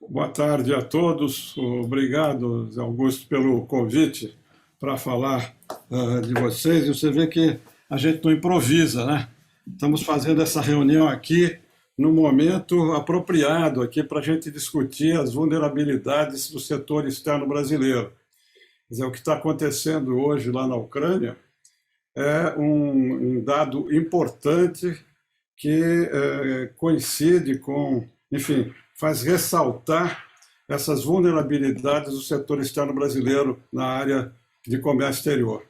Boa tarde a todos. Obrigado, Zé Augusto, pelo convite para falar de vocês. E você vê que a gente não improvisa, né? Estamos fazendo essa reunião aqui no momento apropriado aqui para a gente discutir as vulnerabilidades do setor externo brasileiro. Quer dizer, o que está acontecendo hoje lá na Ucrânia é um dado importante que coincide com, enfim, faz ressaltar essas vulnerabilidades do setor externo brasileiro na área de comércio exterior.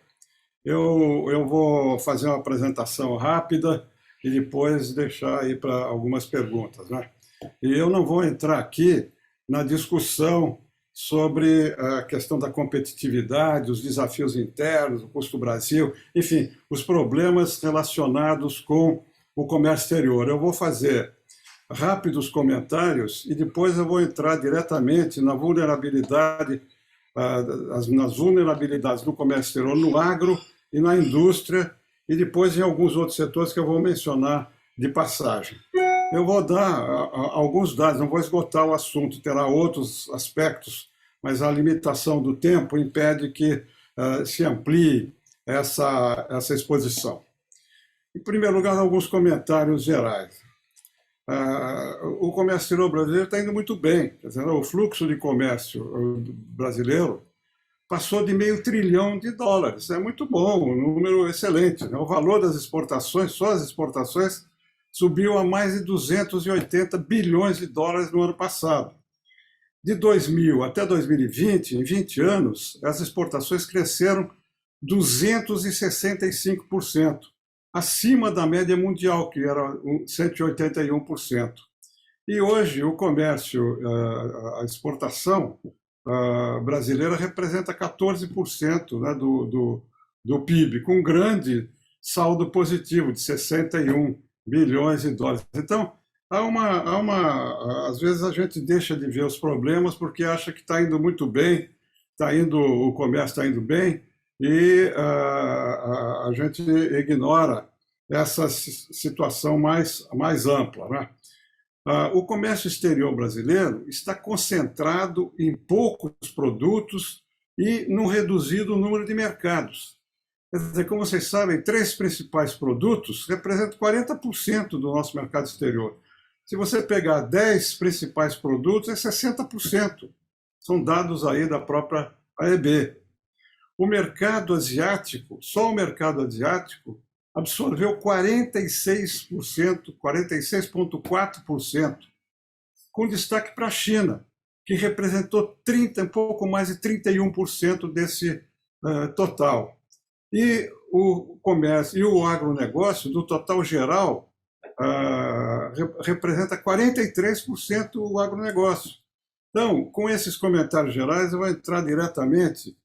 Eu vou fazer uma apresentação rápida e depois deixar aí para algumas perguntas, né? E eu não vou entrar aqui na discussão sobre a questão da competitividade, os desafios internos, o custo do Brasil, enfim, os problemas relacionados com o comércio exterior. Eu vou fazer rápidos comentários e depois eu vou entrar diretamente na vulnerabilidade, nas vulnerabilidades do comércio exterior no agro e na indústria e depois em alguns outros setores que eu vou mencionar de passagem. Eu vou dar alguns dados, não vou esgotar o assunto, terá outros aspectos, mas a limitação do tempo impede que se amplie essa exposição. Em primeiro lugar, alguns comentários gerais. O comércio exterior brasileiro está indo muito bem. Quer dizer, o fluxo de comércio brasileiro passou de US$ 500 bilhões. É muito bom, um número excelente, né? O valor das exportações, só as exportações, subiu a mais de US$ 280 bilhões no ano passado. De 2000 até 2020, em 20 anos, as exportações cresceram 265%, acima da média mundial, que era 181%. E hoje o comércio, a exportação brasileira representa 14%, né, do PIB, com um grande saldo positivo de US$ 61 bilhões. Então, às vezes a gente deixa de ver os problemas porque acha que está indo muito bem, o comércio está indo bem, e a gente ignora essa situação mais ampla, né? O comércio exterior brasileiro está concentrado em poucos produtos e num reduzido número de mercados. Quer dizer, como vocês sabem, três principais produtos representam 40% do nosso mercado exterior. Se você pegar 10 principais produtos, é 60%. São dados aí da própria AEB. O mercado asiático, só o mercado asiático, absorveu 46%, 46,4%, com destaque para a China, que representou um pouco mais de 31% desse total. E o comércio e o agronegócio, do total geral, representa 43% o agronegócio. Então, com esses comentários gerais, eu vou entrar diretamente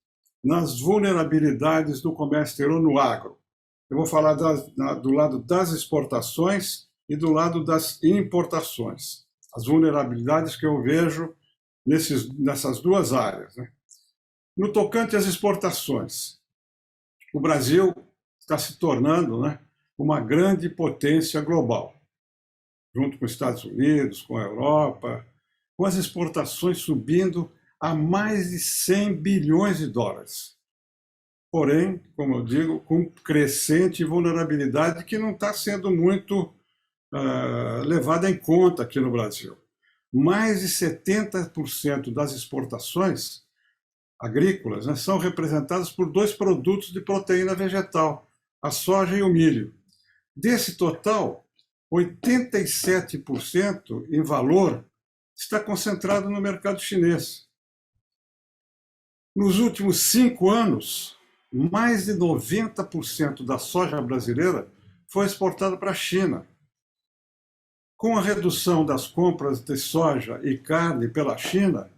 nas vulnerabilidades do comércio exterior no agro. Eu vou falar do lado das exportações e do lado das importações. As vulnerabilidades que eu vejo nessas duas áreas, né? No tocante às exportações, o Brasil está se tornando, né, uma grande potência global, junto com os Estados Unidos, com a Europa, com as exportações subindo a mais de US$ 100 bilhões. Porém, como eu digo, com crescente vulnerabilidade que não está sendo muito levada em conta aqui no Brasil. Mais de 70% das exportações agrícolas, né, são representadas por dois produtos de proteína vegetal, a soja e o milho. Desse total, 87% em valor está concentrado no mercado chinês. Nos últimos 5 anos, mais de 90% da soja brasileira foi exportada para a China. Com a redução das compras de soja e carne pela China,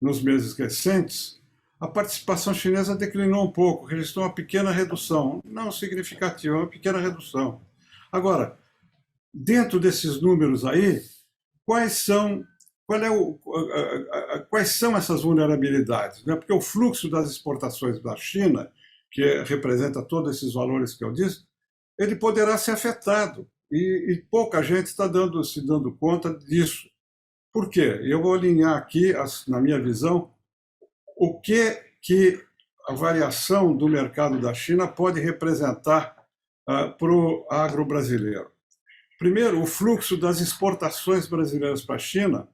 nos meses recentes, a participação chinesa declinou um pouco, registrou uma pequena redução, não significativa, uma pequena redução. Agora, dentro desses números aí, quais são essas vulnerabilidades? Porque o fluxo das exportações da China, que representa todos esses valores que eu disse, ele poderá ser afetado. E pouca gente está se dando conta disso. Por quê? Eu vou alinhar aqui, na minha visão, o que a variação do mercado da China pode representar para o agro brasileiro. Primeiro, o fluxo das exportações brasileiras para a China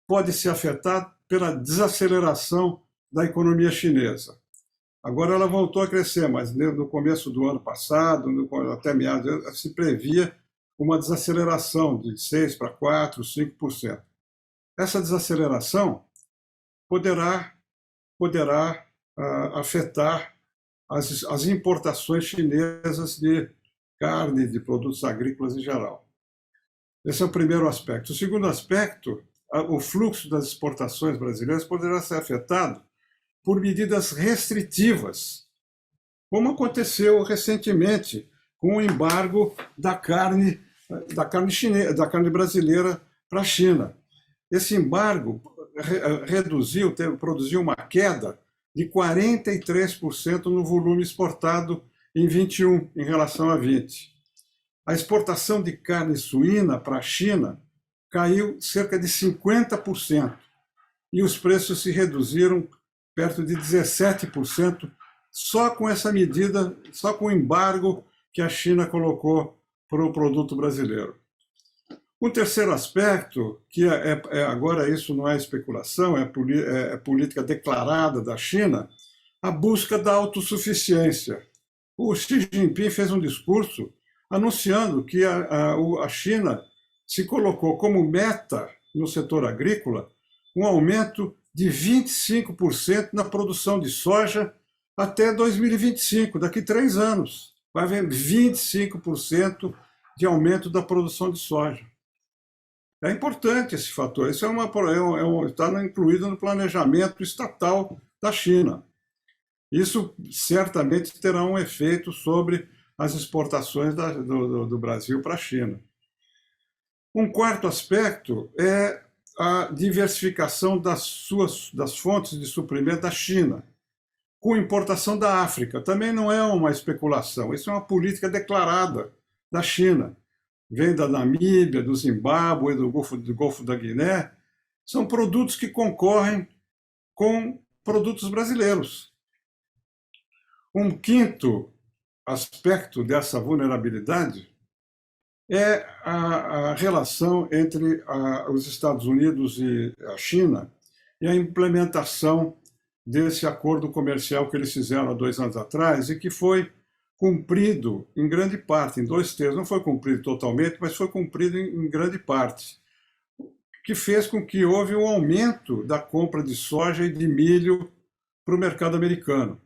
pode ser afetado pela desaceleração da economia chinesa. Agora ela voltou a crescer, mas no começo do ano passado, até meados, se previa uma desaceleração de 6 para 4, 5%. Essa desaceleração poderá afetar as importações chinesas de carne, de produtos agrícolas em geral. Esse é o primeiro aspecto. O segundo aspecto, o fluxo das exportações brasileiras poderá ser afetado por medidas restritivas, como aconteceu recentemente com o embargo da carne chinesa, da carne brasileira para a China. Esse embargo produziu uma queda de 43% no volume exportado em 21 em relação a 20. A exportação de carne suína para a China caiu cerca de 50% e os preços se reduziram perto de 17%, só com essa medida, só com o embargo que a China colocou para o produto brasileiro. Um terceiro aspecto, que agora isso não é especulação, é política declarada da China, a busca da autossuficiência. O Xi Jinping fez um discurso anunciando que a China se colocou como meta no setor agrícola um aumento de 25% na produção de soja até 2025, daqui 3 anos. Vai haver 25% de aumento da produção de soja. É importante esse fator, isso está incluído no planejamento estatal da China. Isso certamente terá um efeito sobre as exportações do Brasil para a China. Um quarto aspecto é a diversificação das fontes de suprimento da China, com importação da África. Também não é uma especulação, isso é uma política declarada da China. Vem da Namíbia, do Zimbábue, do Golfo da Guiné, são produtos que concorrem com produtos brasileiros. Um quinto aspecto dessa vulnerabilidade é a relação entre os Estados Unidos e a China e a implementação desse acordo comercial que eles fizeram há 2 anos atrás e que foi cumprido em grande parte, em 2/3, não foi cumprido totalmente, mas foi cumprido em grande parte, que fez com que houve um aumento da compra de soja e de milho para o mercado americano.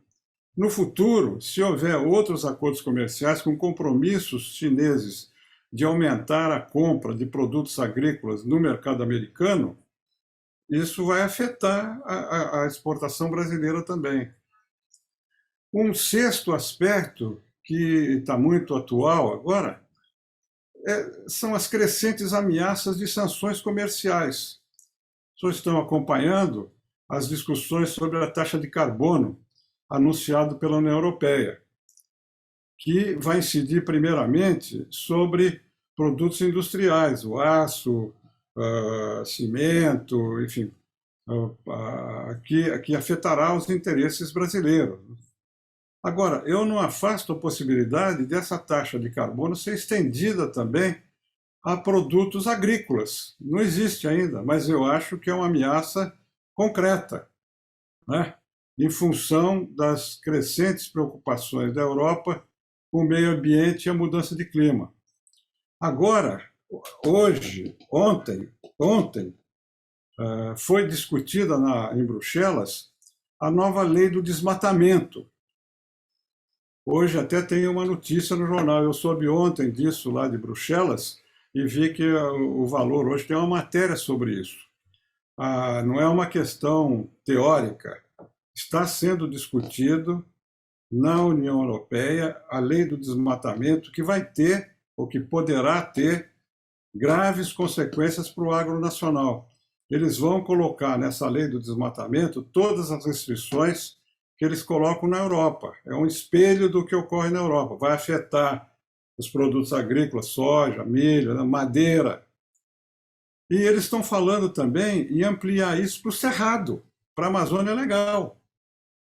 No futuro, se houver outros acordos comerciais com compromissos chineses de aumentar a compra de produtos agrícolas no mercado americano, isso vai afetar a exportação brasileira também. Um sexto aspecto, que está muito atual agora, são as crescentes ameaças de sanções comerciais. Vocês estão acompanhando as discussões sobre a taxa de carbono anunciado pela União Europeia, que vai incidir primeiramente sobre produtos industriais, o aço, cimento, enfim, que afetará os interesses brasileiros. Agora, eu não afasto a possibilidade dessa taxa de carbono ser estendida também a produtos agrícolas. Não existe ainda, mas eu acho que é uma ameaça concreta, né? Em função das crescentes preocupações da Europa com o meio ambiente e a mudança de clima. Agora, ontem, foi discutida em Bruxelas a nova lei do desmatamento. Hoje até tem uma notícia no jornal, eu soube ontem disso lá de Bruxelas e vi que o Valor hoje tem uma matéria sobre isso. Não é uma questão teórica, está sendo discutido na União Europeia a lei do desmatamento que vai ter, ou que poderá ter, graves consequências para o agro nacional. Eles vão colocar nessa lei do desmatamento todas as restrições que eles colocam na Europa. É um espelho do que ocorre na Europa. Vai afetar os produtos agrícolas, soja, milho, madeira. E eles estão falando também em ampliar isso para o Cerrado, para a Amazônia Legal.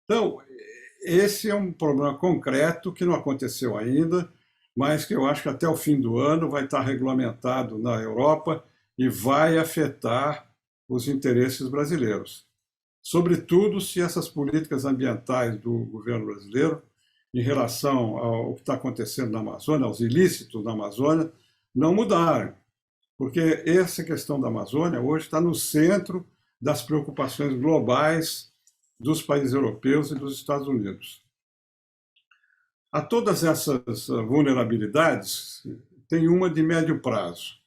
Então, esse é um problema concreto que não aconteceu ainda, mas que eu acho que até o fim do ano vai estar regulamentado na Europa e vai afetar os interesses brasileiros. Sobretudo se essas políticas ambientais do governo brasileiro, em relação ao que está acontecendo na Amazônia, aos ilícitos na Amazônia, não mudarem. Porque essa questão da Amazônia hoje está no centro das preocupações globais dos países europeus e dos Estados Unidos. A todas essas vulnerabilidades, tem uma de médio prazo.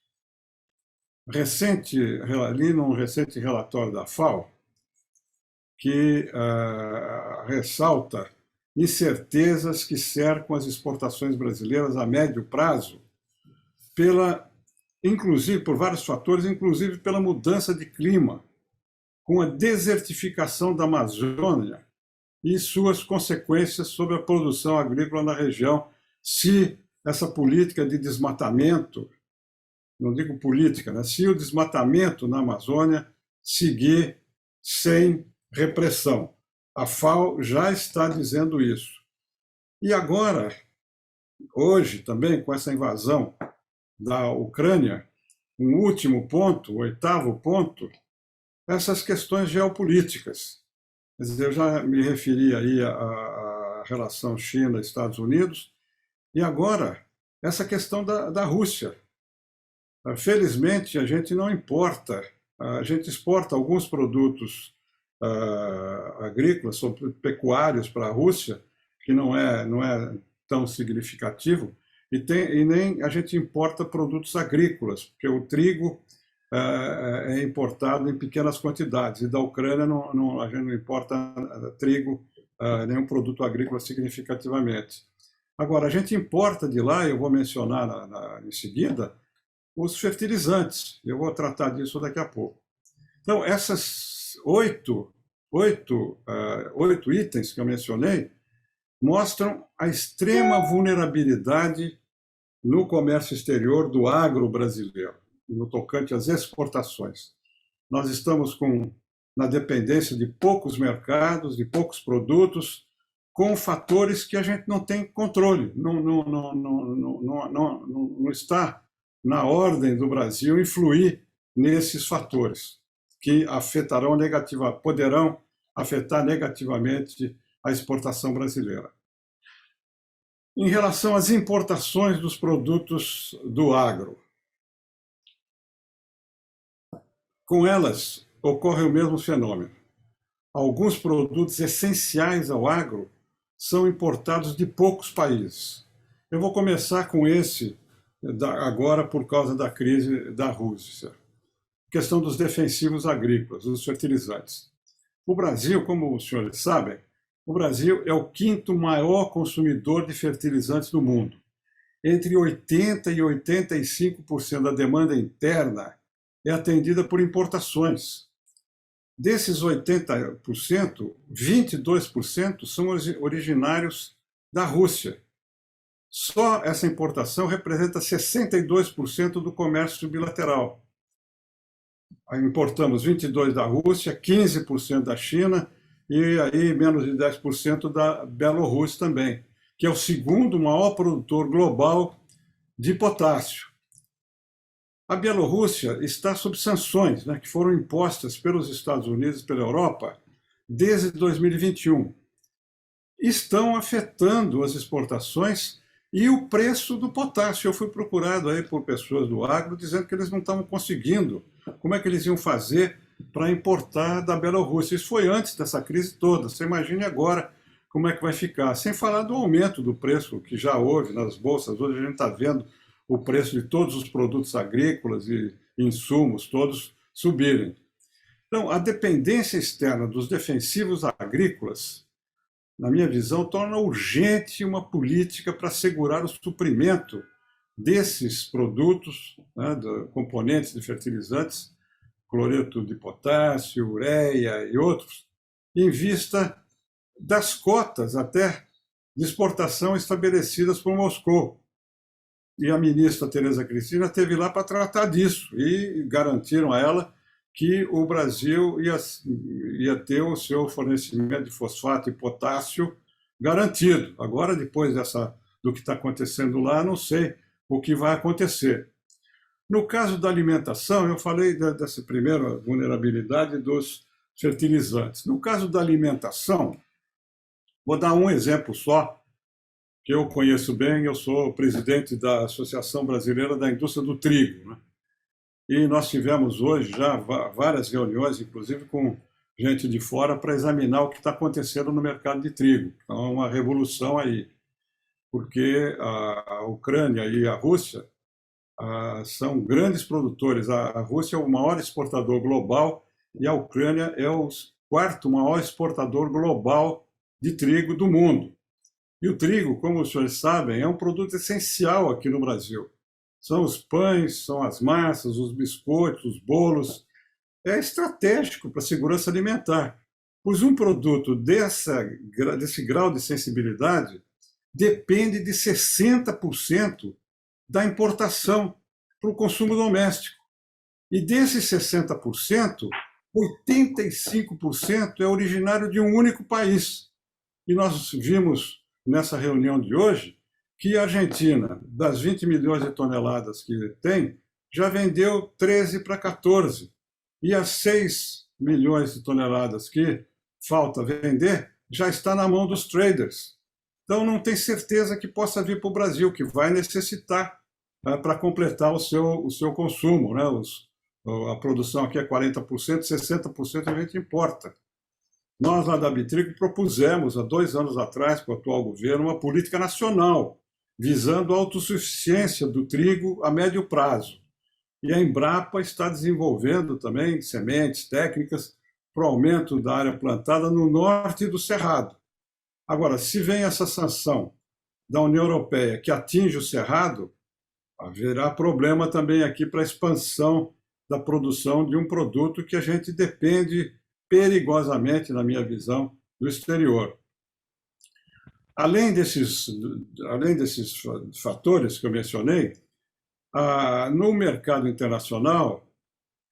Ali num recente relatório da FAO, que ressalta incertezas que cercam as exportações brasileiras a médio prazo, inclusive por vários fatores, inclusive pela mudança de clima, com a desertificação da Amazônia e suas consequências sobre a produção agrícola na região, se essa política de desmatamento, não digo política, né? Se o desmatamento na Amazônia seguir sem repressão. A FAO já está dizendo isso. E agora, hoje também, com essa invasão da Ucrânia, um último ponto, o oitavo ponto, essas questões geopolíticas. Quer dizer, eu já me referi aí à relação China-Estados Unidos, e agora essa questão da Rússia. Felizmente, a gente não importa, a gente exporta alguns produtos agrícolas, pecuários para a Rússia, que não é tão significativo, e nem a gente importa produtos agrícolas, porque o trigo é importado em pequenas quantidades, e da Ucrânia a gente não importa trigo, nenhum produto agrícola significativamente. Agora, a gente importa de lá, eu vou mencionar em seguida, os fertilizantes, eu vou tratar disso daqui a pouco. Então, essas oito itens que eu mencionei mostram a extrema vulnerabilidade no comércio exterior do agro brasileiro, no tocante às exportações. Nós estamos na dependência de poucos mercados, de poucos produtos, com fatores que a gente não tem controle. Não está na ordem do Brasil influir nesses fatores que poderão afetar negativamente a exportação brasileira. Em relação às importações dos produtos do agro, com elas ocorre o mesmo fenômeno. Alguns produtos essenciais ao agro são importados de poucos países. Eu vou começar com esse agora por causa da crise da Rússia. Questão dos defensivos agrícolas, dos fertilizantes. O Brasil, como os senhores sabem, o Brasil é o quinto maior consumidor de fertilizantes do mundo. Entre 80% e 85% da demanda interna é atendida por importações. Desses 80%, 22% são originários da Rússia. Só essa importação representa 62% do comércio bilateral. Importamos 22% da Rússia, 15% da China e aí menos de 10% da Bielorrússia também, que é o segundo maior produtor global de potássio. A Bielorrússia está sob sanções, né, que foram impostas pelos Estados Unidos e pela Europa desde 2021. Estão afetando as exportações e o preço do potássio. Eu fui procurado aí por pessoas do agro dizendo que eles não estavam conseguindo. Como é que eles iam fazer para importar da Bielorrússia? Isso foi antes dessa crise toda. Você imagine agora como é que vai ficar. Sem falar do aumento do preço que já houve nas bolsas. Hoje a gente está vendo o preço de todos os produtos agrícolas e insumos todos subirem. Então, a dependência externa dos defensivos agrícolas, na minha visão, torna urgente uma política para assegurar o suprimento desses produtos, né, componentes de fertilizantes, cloreto de potássio, ureia e outros, em vista das cotas até de exportação estabelecidas por Moscou. e a ministra Tereza Cristina esteve lá para tratar disso e garantiram a ela que o Brasil ia ter o seu fornecimento de fosfato e potássio garantido. Agora, depois do que está acontecendo lá, não sei o que vai acontecer. No caso da alimentação, eu falei dessa primeira vulnerabilidade dos fertilizantes. No caso da alimentação, vou dar um exemplo só, que eu conheço bem, eu sou presidente da Associação Brasileira da Indústria do Trigo, né? E nós tivemos hoje já várias reuniões, inclusive com gente de fora, para examinar o que está acontecendo no mercado de trigo. Então, é uma revolução aí, porque a Ucrânia e a Rússia são grandes produtores. A Rússia é o maior exportador global e a Ucrânia é o quarto maior exportador global de trigo do mundo. E o trigo, como os senhores sabem, é um produto essencial aqui no Brasil. São os pães, são as massas, os biscoitos, os bolos. É estratégico para a segurança alimentar. Pois um produto desse grau de sensibilidade depende de 60% da importação para o consumo doméstico. E desses 60%, 85% é originário de um único país. E nós vimos nessa reunião de hoje que a Argentina, das 20 milhões de toneladas que tem, já vendeu 13 para 14. E as 6 milhões de toneladas que falta vender já está na mão dos traders. Então não tem certeza que possa vir para o Brasil, que vai necessitar para completar o seu consumo, né? A produção aqui é 40%, 60% a gente importa. Nós, lá da Bitrigo, propusemos, há 2 anos atrás, para o atual governo, uma política nacional visando a autossuficiência do trigo a médio prazo. E a Embrapa está desenvolvendo também sementes, técnicas para o aumento da área plantada no norte do Cerrado. Agora, se vem essa sanção da União Europeia que atinge o Cerrado, haverá problema também aqui para a expansão da produção de um produto que a gente depende perigosamente, na minha visão, do exterior. Além desses fatores que eu mencionei, no mercado internacional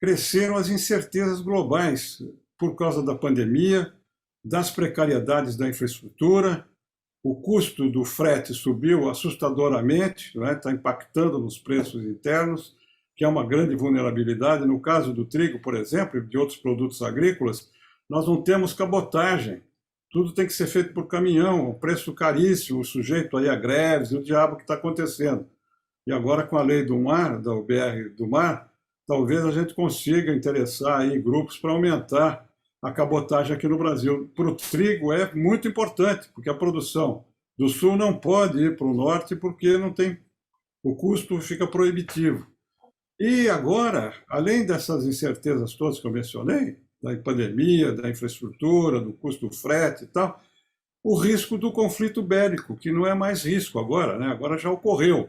cresceram as incertezas globais por causa da pandemia, das precariedades da infraestrutura, o custo do frete subiu assustadoramente, está impactando nos preços internos, que é uma grande vulnerabilidade. No caso do trigo, por exemplo, e de outros produtos agrícolas, nós não temos cabotagem. Tudo tem que ser feito por caminhão, um preço caríssimo, sujeito aí a greves, e o diabo que está acontecendo. E agora, com a lei do mar, da UBR do mar, talvez a gente consiga interessar aí grupos para aumentar a cabotagem aqui no Brasil. Para o trigo é muito importante, porque a produção do sul não pode ir para o norte porque não tem, o custo fica proibitivo. E agora, além dessas incertezas todas que eu mencionei, da pandemia, da infraestrutura, do custo do frete e tal, o risco do conflito bélico, que não é mais risco agora, né? Agora já ocorreu.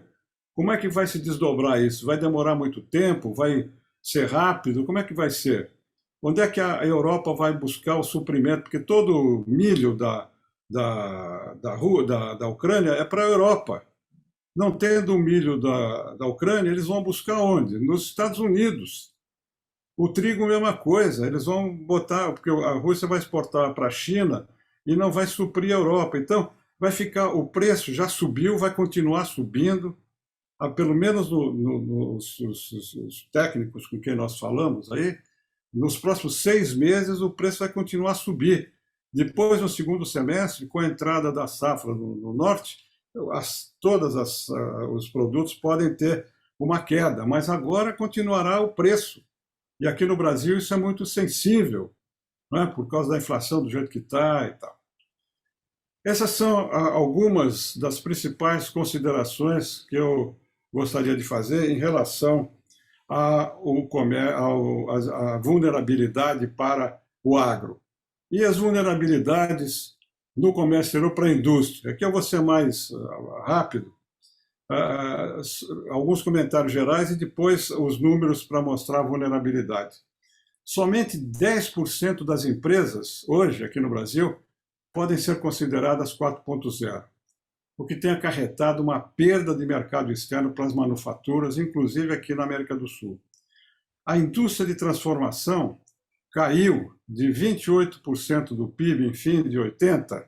Como é que vai se desdobrar isso? Vai demorar muito tempo? Vai ser rápido? Como é que vai ser? Onde é que a Europa vai buscar o suprimento? Porque todo o milho da Ucrânia é para a Europa. Não tendo o milho da Ucrânia, eles vão buscar onde? Nos Estados Unidos. O trigo, a mesma coisa. Eles vão botar, porque a Rússia vai exportar para a China e não vai suprir a Europa. Então, vai ficar, o preço já subiu, vai continuar subindo. Pelo menos os técnicos com quem nós falamos aí, nos próximos 6 meses o preço vai continuar a subir. Depois, no segundo semestre, com a entrada da safra no norte, todos os produtos podem ter uma queda, mas agora continuará o preço. E aqui no Brasil isso é muito sensível, né, por causa da inflação do jeito que está e tal. Essas são algumas das principais considerações que eu gostaria de fazer em relação à vulnerabilidade para o agro. E as vulnerabilidades no comércio exterior para a indústria. Aqui eu vou ser mais rápido. Alguns comentários gerais e depois os números para mostrar a vulnerabilidade. Somente 10% das empresas, hoje, aqui no Brasil, podem ser consideradas 4.0. o que tem acarretado uma perda de mercado externo para as manufaturas, inclusive aqui na América do Sul. A indústria de transformação caiu de 28% do PIB em fim de 80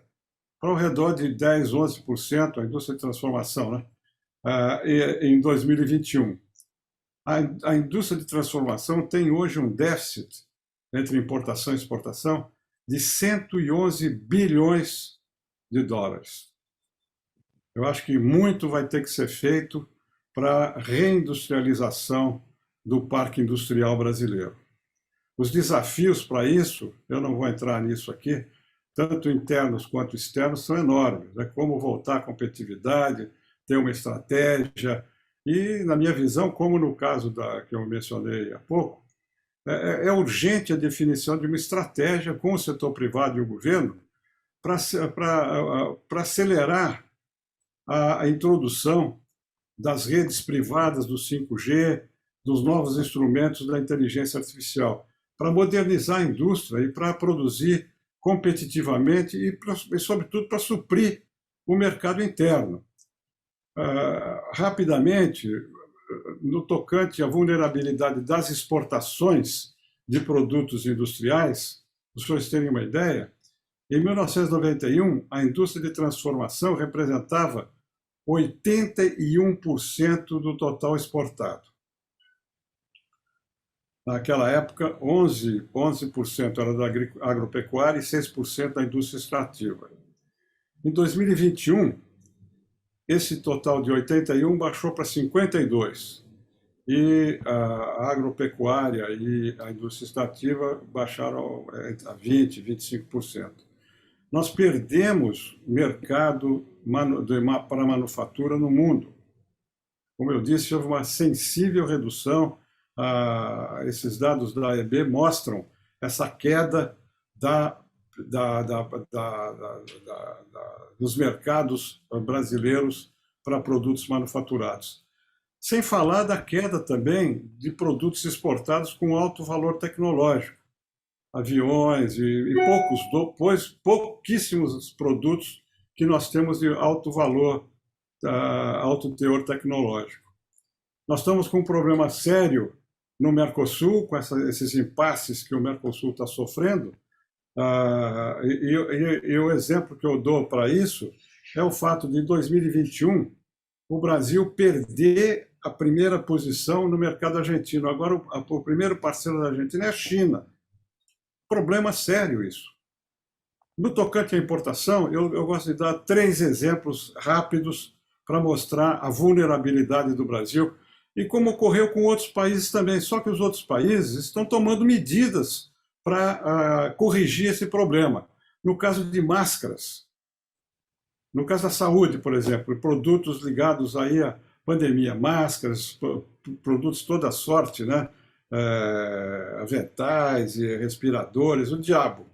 para ao redor de 10, 11%, a indústria de transformação, né? Em 2021. A indústria de transformação tem hoje um déficit entre importação e exportação de 111 bilhões de dólares. Eu acho que muito vai ter que ser feito para a reindustrialização do parque industrial brasileiro. Os desafios para isso, eu não vou entrar nisso aqui, tanto internos quanto externos, são enormes. É como voltar à competitividade, ter uma estratégia, e, na minha visão, como no caso que eu mencionei há pouco, é urgente a definição de uma estratégia com o setor privado e o governo para acelerar a introdução das redes privadas do 5G, dos novos instrumentos da inteligência artificial, para modernizar a indústria e para produzir competitivamente e sobretudo, para suprir o mercado interno. Rapidamente, no tocante à vulnerabilidade das exportações de produtos industriais, para os senhores terem uma ideia, em 1991, a indústria de transformação representava 81% do total exportado. Naquela época, 11% era da agropecuária e 6% da indústria extrativa. Em 2021, esse total de 81 baixou para 52. E a agropecuária e a indústria extrativa baixaram a 20, 25%. Nós perdemos mercado para a manufatura no mundo. Como eu disse, houve uma sensível redução. Esses dados da AEB mostram essa queda dos mercados brasileiros para produtos manufaturados. Sem falar da queda também de produtos exportados com alto valor tecnológico, aviões e pouquíssimos produtos que nós temos de alto valor, alto teor tecnológico. Nós estamos com um problema sério no Mercosul, com esses impasses que o Mercosul está sofrendo, e o exemplo que eu dou para isso é o fato de, em 2021, o Brasil perder a primeira posição no mercado argentino. Agora, o primeiro parceiro da Argentina é a China. Problema sério isso. No tocante à importação, eu gosto de dar 3 exemplos rápidos para mostrar a vulnerabilidade do Brasil e como ocorreu com outros países também. Só que os outros países estão tomando medidas para corrigir esse problema. No caso de máscaras, no caso da saúde, por exemplo, produtos ligados aí à pandemia, máscaras, produtos de toda sorte, né? Aventais e respiradores, o diabo.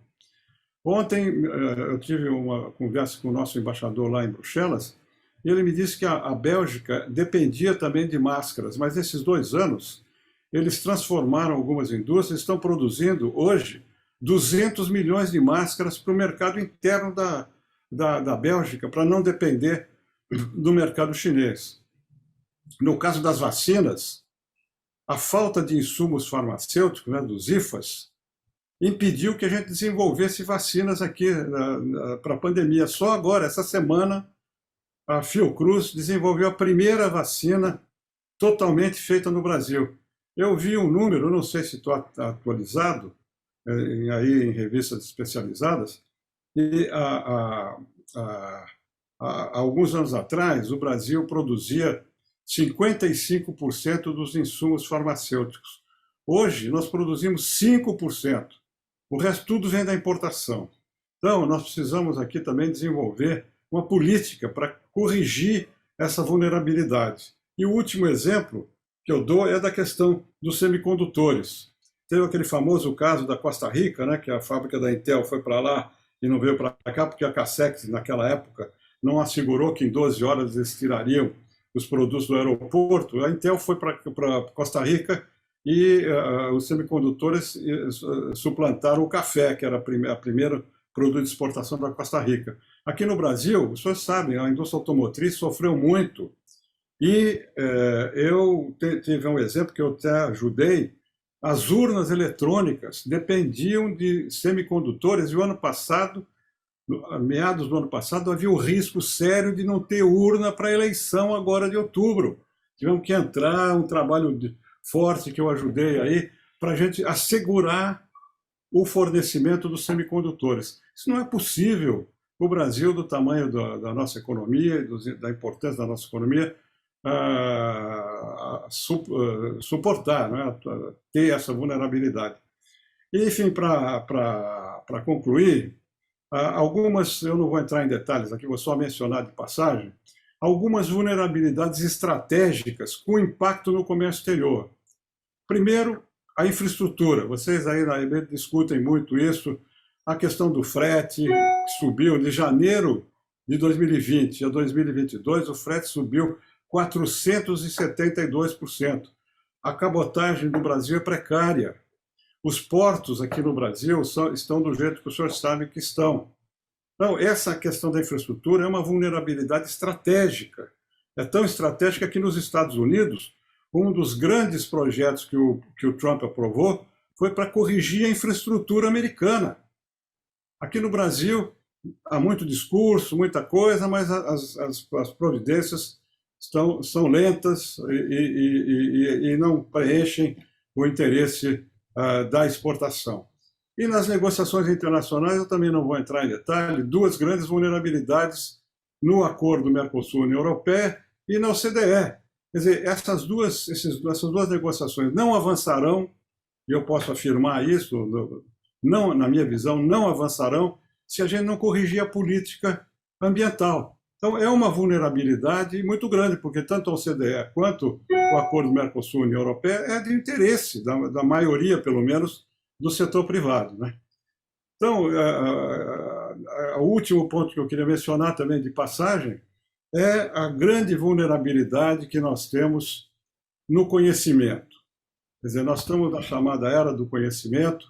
Ontem eu tive uma conversa com o nosso embaixador lá em Bruxelas e ele me disse que a Bélgica dependia também de máscaras, mas nesses 2 anos eles transformaram algumas indústrias, estão produzindo hoje 200 milhões de máscaras para o mercado interno da Bélgica, para não depender do mercado chinês. No caso das vacinas, a falta de insumos farmacêuticos, né, dos IFAs, impediu que a gente desenvolvesse vacinas aqui para a pandemia. Só agora, essa semana, a Fiocruz desenvolveu a primeira vacina totalmente feita no Brasil. Eu vi um número, não sei se está atualizado, aí em revistas especializadas, e há alguns anos atrás o Brasil produzia 55% dos insumos farmacêuticos. Hoje nós produzimos 5%. O resto tudo vem da importação. Então, nós precisamos aqui também desenvolver uma política para corrigir essa vulnerabilidade. E o último exemplo que eu dou é da questão dos semicondutores. Teve aquele famoso caso da Costa Rica, né, que a fábrica da Intel foi para lá e não veio para cá, porque a Casex, naquela época, não assegurou que em 12 horas eles tirariam os produtos do aeroporto. A Intel foi para Costa Rica e os semicondutores suplantaram o café, que era a primeira produto de exportação da Costa Rica. Aqui no Brasil, os senhores sabem, a indústria automotriz sofreu muito. E eu tive um exemplo que eu até ajudei. As urnas eletrônicas dependiam de semicondutores, e o ano passado, meados do ano passado, havia o risco sério de não ter urna para a eleição agora de outubro. Tivemos que entrar, um trabalho forte que eu ajudei aí, para a gente assegurar o fornecimento dos semicondutores. Isso não é possível. O Brasil, do tamanho da nossa economia, da importância da nossa economia, suportar, né? Ter essa vulnerabilidade. E, enfim, para concluir, algumas, eu não vou entrar em detalhes aqui, vou só mencionar de passagem, algumas vulnerabilidades estratégicas com impacto no comércio exterior. Primeiro, a infraestrutura. Vocês aí na EB discutem muito isso, a questão do frete, que subiu de janeiro de 2020 a 2022, o frete subiu 472%. A cabotagem do Brasil é precária. Os portos aqui no Brasil estão do jeito que o senhor sabe que estão. Então, essa questão da infraestrutura é uma vulnerabilidade estratégica. É tão estratégica que nos Estados Unidos, um dos grandes projetos que o Trump aprovou foi para corrigir a infraestrutura americana. Aqui no Brasil, há muito discurso, muita coisa, mas as providências são lentas e não preenchem o interesse da exportação. E nas negociações internacionais, eu também não vou entrar em detalhe, duas grandes vulnerabilidades no acordo Mercosul-União Europeia e na OCDE. Quer dizer, essas duas negociações não avançarão, e eu posso afirmar isso, não, na minha visão, não avançarão se a gente não corrigir a política ambiental. Então, é uma vulnerabilidade muito grande, porque tanto a OCDE quanto o acordo Mercosul-União Europeia é de interesse da maioria, pelo menos, do setor privado, né? Então, o último ponto que eu queria mencionar também de passagem é a grande vulnerabilidade que nós temos no conhecimento. Quer dizer, nós estamos na chamada era do conhecimento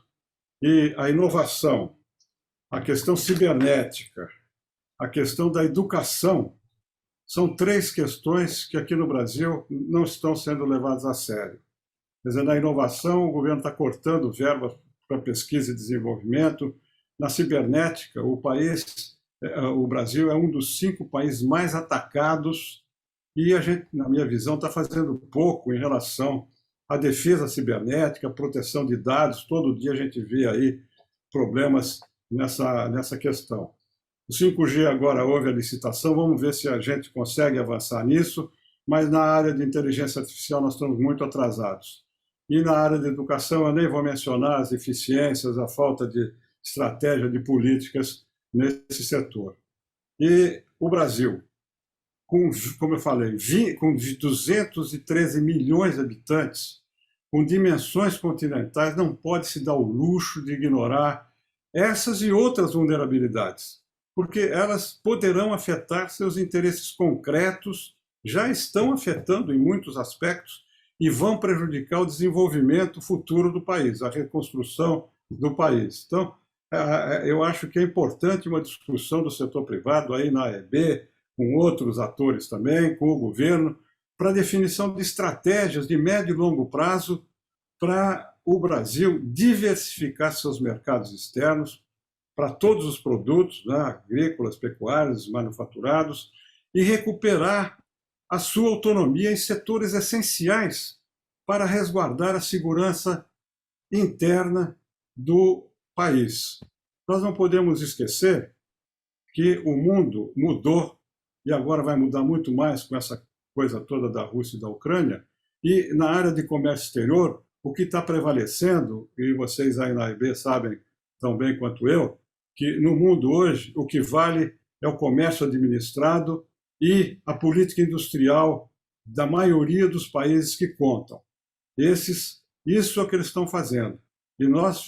e a inovação, a questão cibernética, a questão da educação, são três questões que aqui no Brasil não estão sendo levadas a sério. Quer dizer, na inovação, o governo está cortando verbas para pesquisa e desenvolvimento. Na cibernética, o Brasil é um dos 5 países mais atacados e a gente, na minha visão, está fazendo pouco em relação à defesa cibernética, à proteção de dados. Todo dia a gente vê aí problemas nessa questão. O 5G agora houve a licitação, vamos ver se a gente consegue avançar nisso, mas na área de inteligência artificial nós estamos muito atrasados. E na área de educação eu nem vou mencionar as eficiências, a falta de estratégia de políticas nesse setor. E o Brasil, como eu falei, com 213 milhões de habitantes, com dimensões continentais, não pode se dar o luxo de ignorar essas e outras vulnerabilidades, porque elas poderão afetar seus interesses concretos, já estão afetando em muitos aspectos e vão prejudicar o desenvolvimento futuro do país, a reconstrução do país. Então, eu acho que é importante uma discussão do setor privado aí na AEB, com outros atores também, com o governo, para definição de estratégias de médio e longo prazo para o Brasil diversificar seus mercados externos para todos os produtos, né, agrícolas, pecuários, manufaturados, e recuperar a sua autonomia em setores essenciais para resguardar a segurança interna do país. Nós não podemos esquecer que o mundo mudou e agora vai mudar muito mais com essa coisa toda da Rússia e da Ucrânia, e na área de comércio exterior, o que está prevalecendo, e vocês aí na AIB sabem tão bem quanto eu, que no mundo hoje o que vale é o comércio administrado e a política industrial da maioria dos países que contam. Isso é o que eles estão fazendo. E nós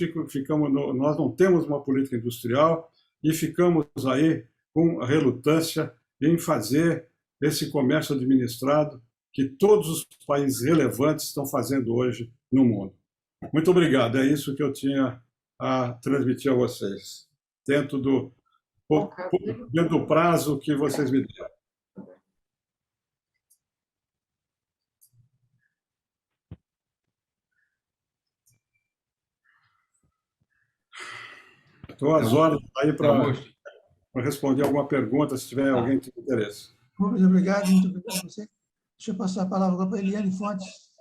não temos uma política industrial e ficamos aí com a relutância em fazer esse comércio administrado que todos os países relevantes estão fazendo hoje no mundo. Muito obrigado. É isso que eu tinha a transmitir a vocês, dentro dentro do prazo que vocês me deram. Estou às horas aí para responder alguma pergunta, se tiver alguém que tem interesse. Muito obrigado a você. Deixa eu passar a palavra agora para a Eliane Fontes.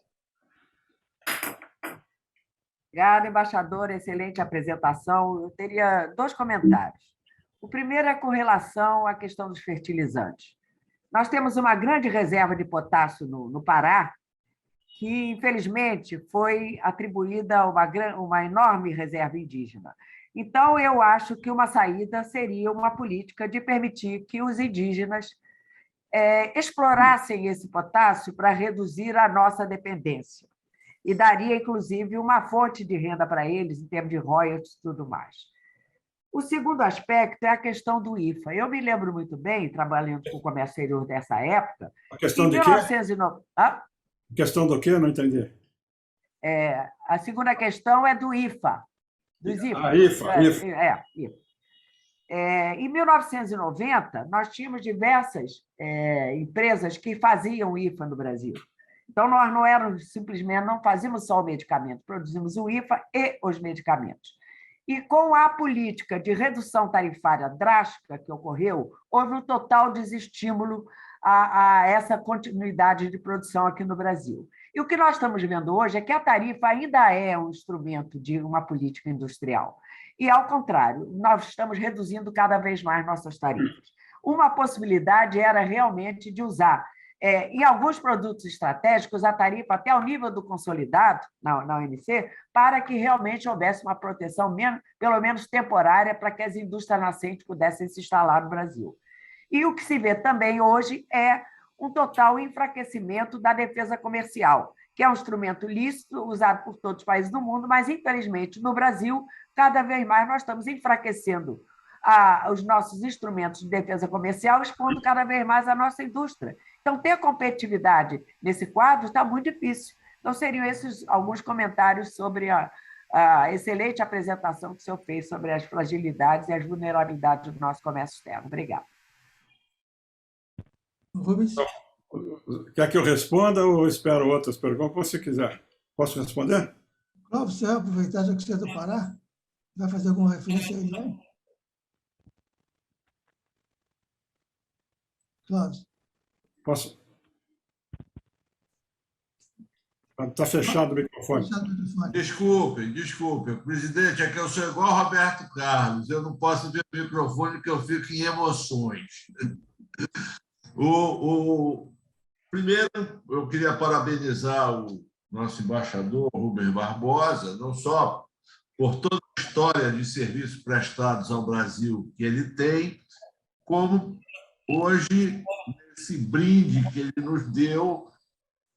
Obrigada, embaixador, excelente apresentação. Eu teria 2 comentários. O primeiro é com relação à questão dos fertilizantes. Nós temos uma grande reserva de potássio no Pará, que, infelizmente, foi atribuída a uma enorme reserva indígena. Então, eu acho que uma saída seria uma política de permitir que os indígenas explorassem esse potássio para reduzir a nossa dependência. E daria, inclusive, uma fonte de renda para eles, em termos de royalties e tudo mais. O segundo aspecto é a questão do IFA. Eu me lembro muito bem, trabalhando com o comércio exterior dessa época. A questão de 1909... quê? Questão do quê? Eu não entendi. A segunda questão é do IFA. Dos IFA. IFA. Em 1990, nós tínhamos diversas empresas que faziam IFA no Brasil. Então, nós não éramos simplesmente, não fazíamos só o medicamento, produzimos o IFA e os medicamentos. E com a política de redução tarifária drástica que ocorreu, houve um total desestímulo a essa continuidade de produção aqui no Brasil. E o que nós estamos vendo hoje é que a tarifa ainda é um instrumento de uma política industrial. E, ao contrário, nós estamos reduzindo cada vez mais nossas tarifas. Uma possibilidade era realmente de usar, em alguns produtos estratégicos, a tarifa até ao nível do consolidado, na OMC, para que realmente houvesse uma proteção, pelo menos temporária, para que as indústrias nascentes pudessem se instalar no Brasil. E o que se vê também hoje é um total enfraquecimento da defesa comercial, que é um instrumento lícito, usado por todos os países do mundo, mas, infelizmente, no Brasil, cada vez mais nós estamos enfraquecendo os nossos instrumentos de defesa comercial, expondo cada vez mais a nossa indústria. Então, ter competitividade nesse quadro está muito difícil. Então, seriam esses alguns comentários sobre a excelente apresentação que o senhor fez sobre as fragilidades e as vulnerabilidades do nosso comércio externo. Obrigada. Rubens? Quer que eu responda ou espero outras perguntas? Como você quiser. Posso responder? Clóvis, você vai aproveitar, já que você é do Pará? Vai fazer alguma referência aí, não? Clóvis? Posso? Está fechado o microfone. Desculpe. Presidente, é que eu sou igual ao Roberto Carlos. Eu não posso ver o microfone porque eu fico em emoções. Primeiro, eu queria parabenizar o nosso embaixador, Rubens Barbosa, não só por toda a história de serviços prestados ao Brasil que ele tem, como hoje esse brinde que ele nos deu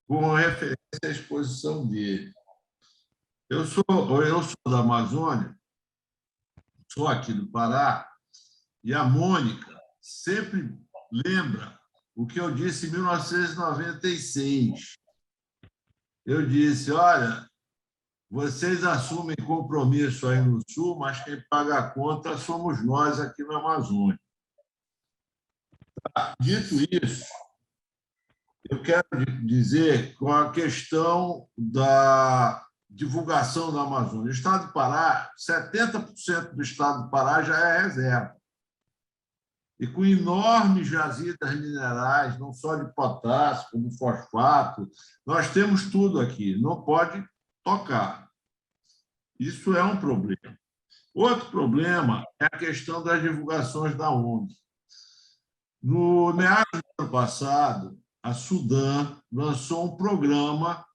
com referência à exposição dele. Eu sou da Amazônia, sou aqui do Pará, e a Mônica sempre lembra o que eu disse em 1996. Eu disse, olha, vocês assumem compromisso aí no Sul, mas quem paga a conta somos nós aqui na Amazônia. Dito isso, eu quero dizer com a questão da divulgação da Amazônia. O Estado do Pará, 70% do Estado do Pará já é reserva. E com enormes jazidas minerais, não só de potássio, como fosfato, nós temos tudo aqui, não pode tocar. Isso é um problema. Outro problema é a questão das divulgações da ONG. No meados do ano passado, a Sudam lançou um programa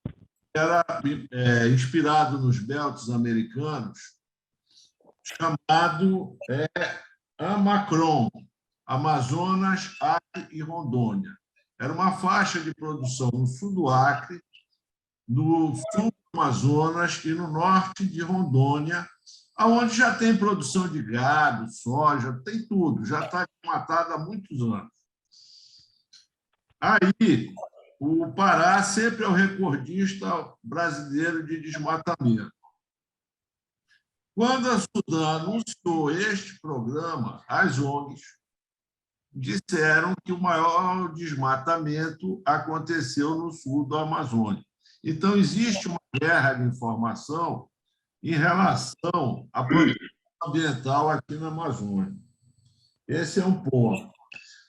que era inspirado nos belts americanos, chamado Amacron, Amazonas, Acre e Rondônia. Era uma faixa de produção no sul do Acre, no sul do Amazonas e no norte de Rondônia, onde já tem produção de gado, soja, tem tudo, já está matado há muitos anos. Aí, o Pará sempre é o recordista brasileiro de desmatamento. Quando a Sudã anunciou este programa, as ONGs disseram que o maior desmatamento aconteceu no sul do Amazônia. Então, existe uma guerra de informação em relação à proteção ambiental aqui na Amazônia. Esse é um ponto.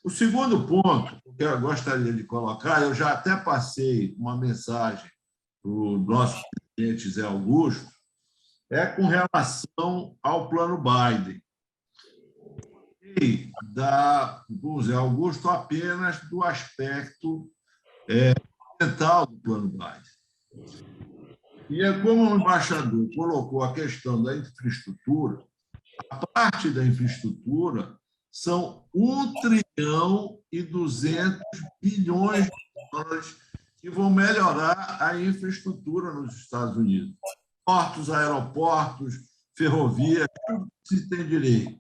O segundo ponto que eu gostaria de colocar, eu já até passei uma mensagem para o nosso presidente Zé Augusto, é com relação ao plano Biden. E do Zé Augusto apenas do aspecto ambiental do plano Biden. E como o embaixador colocou a questão da infraestrutura, a parte da infraestrutura são 1,2 trilhão de dólares que vão melhorar a infraestrutura nos Estados Unidos. Portos, aeroportos, ferrovias, tudo que se tem direito.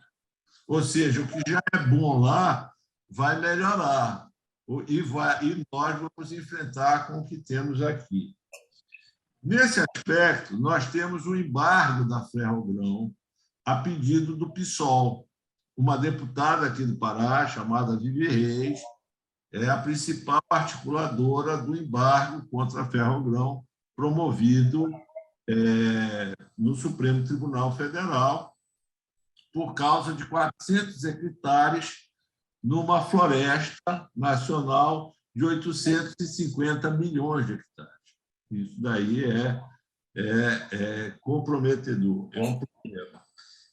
Ou seja, o que já é bom lá vai melhorar. E nós vamos enfrentar com o que temos aqui. Nesse aspecto, nós temos o embargo da Ferrogrão a pedido do PSOL. Uma deputada aqui do Pará, chamada Vivi Reis, é a principal articuladora do embargo contra a Ferrogrão, promovido no Supremo Tribunal Federal, por causa de 400 hectares numa floresta nacional de 850 milhões de hectares. Isso daí é comprometedor, é um problema.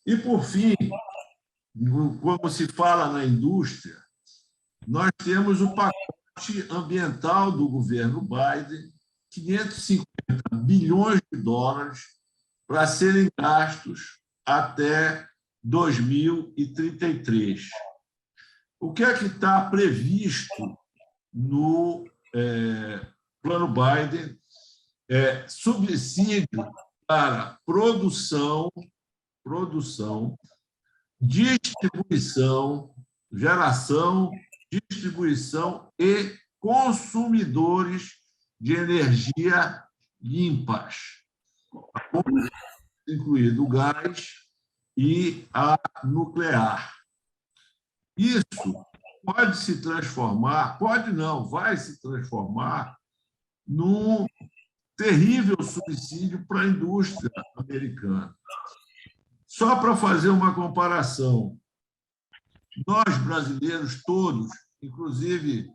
E, por fim, como se fala na indústria, nós temos o pacote ambiental do governo Biden, 550 bilhões de dólares para serem gastos até 2033. O que é que está previsto no plano Biden? Subsídio para produção, distribuição, geração, distribuição e consumidores de energia limpas, incluído o gás e a nuclear. Isso pode se transformar, pode não, vai se transformar num terrível subsídio para a indústria americana. Só para fazer uma comparação, nós brasileiros todos, inclusive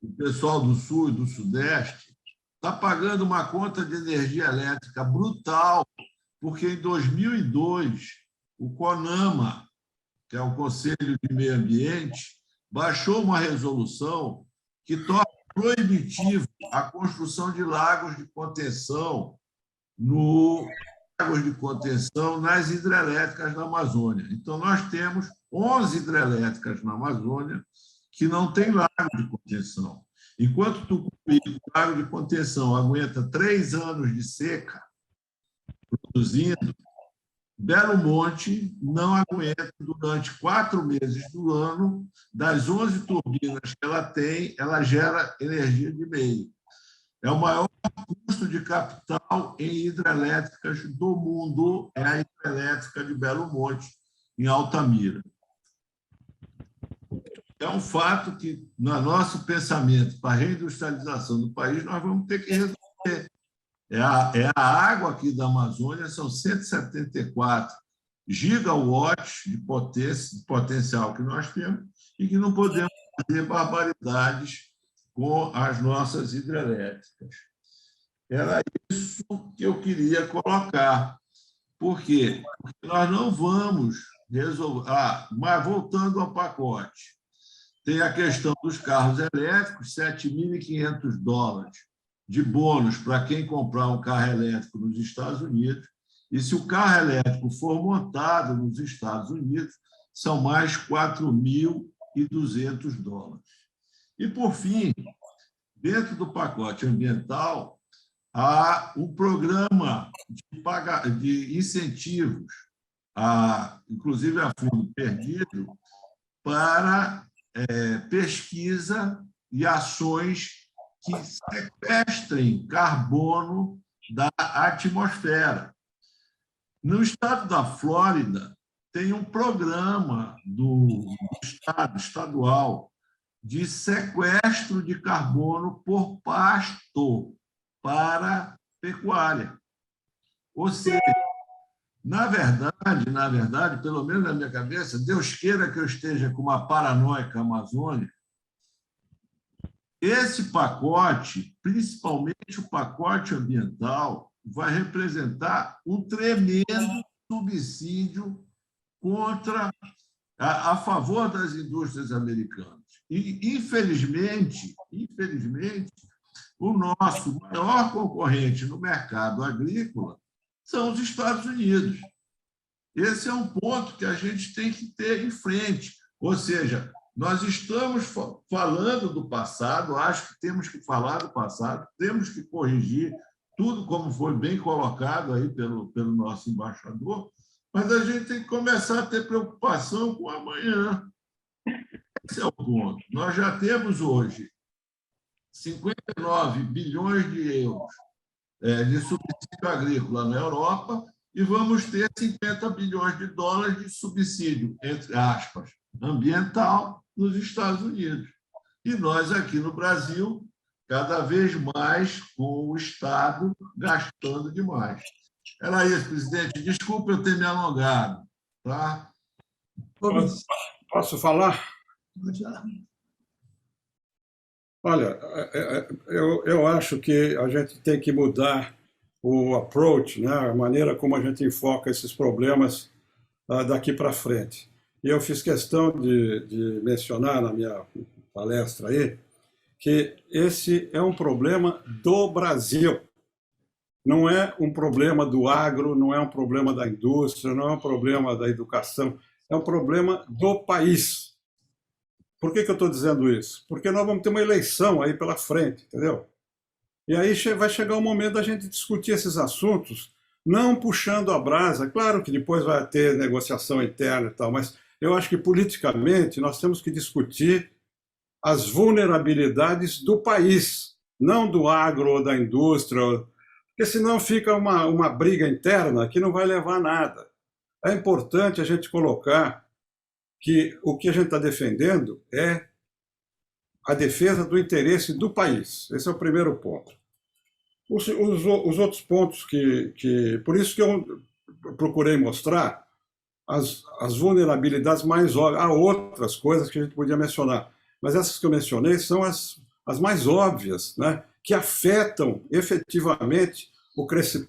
o pessoal do Sul e do Sudeste, está pagando uma conta de energia elétrica brutal, porque em 2002 o CONAMA, que é o Conselho de Meio Ambiente, baixou uma resolução que torna proibitivo a construção de lagos de contenção nas hidrelétricas da Amazônia. Então, nós temos 11 hidrelétricas na Amazônia que não têm lago de contenção. Enquanto Tucuruí, o lago de contenção, aguenta 3 anos de seca produzindo, Belo Monte não aguenta durante 4 meses do ano. Das 11 turbinas que ela tem, ela gera energia de meio. É o maior custo de capital em hidrelétricas do mundo, é a hidrelétrica de Belo Monte, em Altamira. É um fato que, no nosso pensamento para a reindustrialização do país, nós vamos ter que resolver. A água aqui da Amazônia, são 174 gigawatts de potencial que nós temos e que não podemos fazer barbaridades com as nossas hidrelétricas. Era isso que eu queria colocar. Por quê? Porque nós não vamos resolver... mas voltando ao pacote, tem a questão dos carros elétricos, $7.500 de bônus para quem comprar um carro elétrico nos Estados Unidos. E se o carro elétrico for montado nos Estados Unidos, são mais $4.200. E, por fim, dentro do pacote ambiental, há um programa de incentivos, inclusive a fundo perdido, para pesquisa e ações que sequestrem carbono da atmosfera. No estado da Flórida, tem um programa do estado estadual de sequestro de carbono por pasto para pecuária. Ou seja, na verdade, pelo menos na minha cabeça, Deus queira que eu esteja com uma paranoica Amazônia, esse pacote, principalmente o pacote ambiental, vai representar um tremendo subsídio a favor das indústrias americanas. E, infelizmente, o nosso maior concorrente no mercado agrícola são os Estados Unidos. Esse é um ponto que a gente tem que ter em frente. Ou seja, nós estamos falando do passado, acho que temos que falar do passado, temos que corrigir tudo como foi bem colocado aí pelo nosso embaixador, mas a gente tem que começar a ter preocupação com o amanhã. Esse é o ponto. Nós já temos hoje 59 bilhões de euros de subsídio agrícola na Europa e vamos ter 50 bilhões de dólares de subsídio, entre aspas, ambiental nos Estados Unidos. E nós aqui no Brasil, cada vez mais com o Estado gastando demais. Era isso, presidente. Desculpe eu ter me alongado. Tá? Posso falar? Olha, eu acho que a gente tem que mudar o approach, né? A maneira como a gente enfoca esses problemas daqui para frente. E eu fiz questão de mencionar na minha palestra aí que esse é um problema do Brasil. Não é um problema do agro, não é um problema da indústria, não é um problema da educação, é um problema do país. Por que eu estou dizendo isso? Porque nós vamos ter uma eleição aí pela frente, entendeu? E aí vai chegar o momento da gente discutir esses assuntos, não puxando a brasa. Claro que depois vai ter negociação interna e tal, mas eu acho que politicamente nós temos que discutir as vulnerabilidades do país, não do agro ou da indústria, porque senão fica uma briga interna que não vai levar a nada. É importante a gente colocar que o que a gente está defendendo é a defesa do interesse do país. Esse é o primeiro ponto. Os outros pontos por isso que eu procurei mostrar as vulnerabilidades mais óbvias. Há outras coisas que a gente podia mencionar, mas essas que eu mencionei são as mais óbvias, né? Que afetam efetivamente